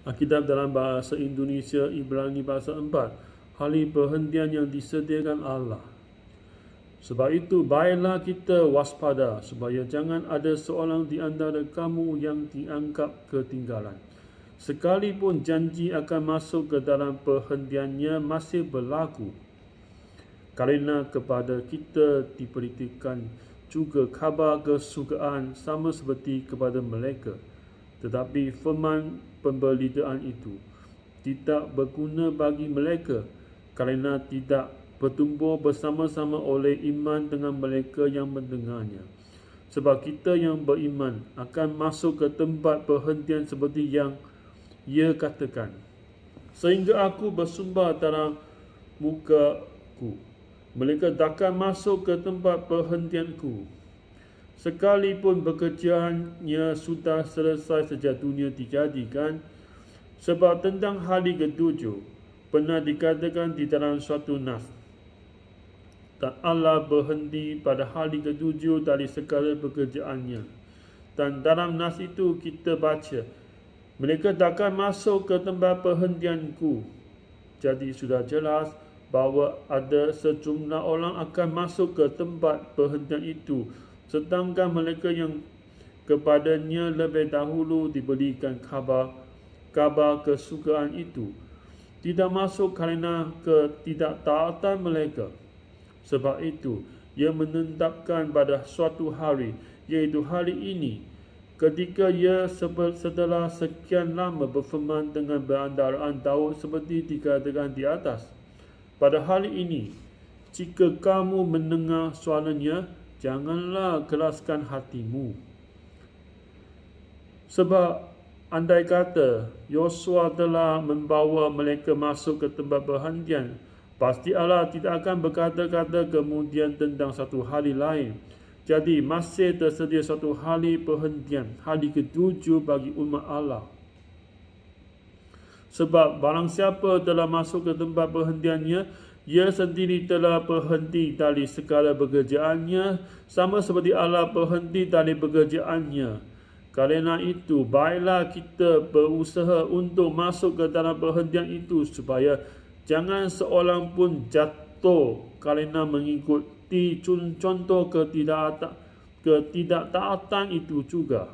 Alkitab dalam bahasa Indonesia Ibrani pasal 4, hari perhentian yang disediakan Allah. Sebab itu, baiklah kita waspada supaya jangan ada seorang di antara kamu yang dianggap ketinggalan. Sekalipun janji akan masuk ke dalam perhentiannya masih berlaku. Kerana kepada kita diberikan juga khabar kesukaan sama seperti kepada mereka. Tetapi firman pemberitaan itu tidak berguna bagi mereka kerana tidak bertumbuh bersama-sama oleh iman dengan mereka yang mendengarnya. Sebab kita yang beriman akan masuk ke tempat perhentian seperti yang ia katakan. Sehingga aku bersumber dalam mukaku, mereka takkan masuk ke tempat perhentianku. Sekalipun pekerjaannya sudah selesai sejak dunia dijadikan. Sebab tentang hari ketujuh pernah dikatakan di dalam suatu nas, dan Allah berhenti pada hari ketujuh dari segala pekerjaannya. Dan dalam nas itu kita baca, mereka takkan masuk ke tempat perhentianku. Jadi sudah jelas bahawa ada sejumlah orang akan masuk ke tempat perhentian itu, sedangkan mereka yang kepadanya lebih dahulu diberikan khabar kesukaan itu tidak masuk kerana ketidaktaatan mereka. Sebab itu, ia menetapkan pada suatu hari, iaitu hari ini, ketika ia setelah sekian lama berfirman dengan berandaraan Daud seperti dikatakan di atas. Pada hari ini, jika kamu mendengar suaranya, janganlah keraskan hatimu. Sebab andai kata Yosua telah membawa mereka masuk ke tempat perhentian, pasti Allah tidak akan berkata-kata kemudian tentang satu hari lain. Jadi masih tersedia satu hari perhentian, hari ketujuh bagi umat Allah. Sebab barang siapa telah masuk ke tempat perhentiannya, ia sendiri telah berhenti dari segala pekerjaannya, sama seperti Allah berhenti dari pekerjaannya. Kerana itu, baiklah kita berusaha untuk masuk ke dalam perhentian itu supaya jangan seorang pun jatuh kerana mengikuti contoh ketidaktaatan itu juga.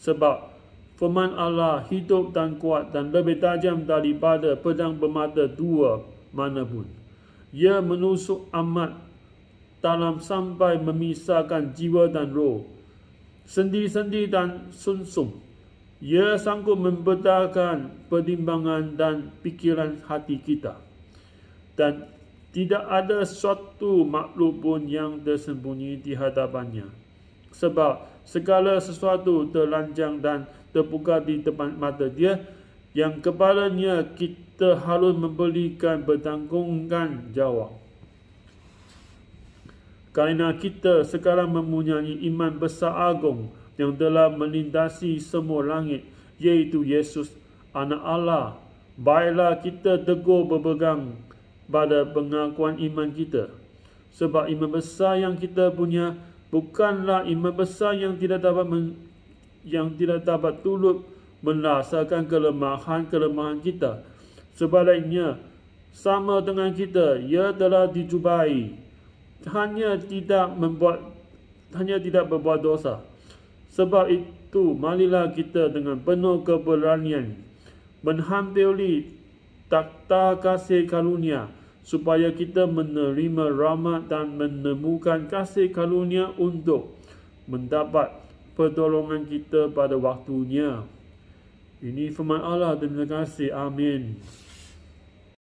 Sebab firman Allah hidup dan kuat dan lebih tajam daripada pedang bermata dua manapun. Ia menusuk amat dalam sampai memisahkan jiwa dan roh, sendi-sendi dan sumsum. Ia sanggup membedakan pertimbangan dan pikiran hati kita. Dan tidak ada suatu makhluk pun yang tersembunyi di hadapannya. Sebab segala sesuatu telanjang dan terbuka di depan mata dia, yang kepadanya kita harus memberikan bertanggungan jawab. Kerana kita sekarang mempunyai iman besar agung yang telah melintasi semua langit, iaitu Yesus, Anak Allah. Baiklah kita teguh berpegang pada pengakuan iman kita. Sebab iman besar yang kita punya bukanlah iman besar yang tidak dapat turut merasakan kelemahan kita. Sebaliknya, sama dengan kita, ia telah dijubai, hanya tidak berbuat dosa. Sebab itu, marilah kita dengan penuh keberanian menghampiri takhta kasih karunia, supaya kita menerima rahmat dan menemukan kasih karunia untuk mendapat pertolongan kita pada waktunya. Ini firman Allah. Terima kasih. Amin.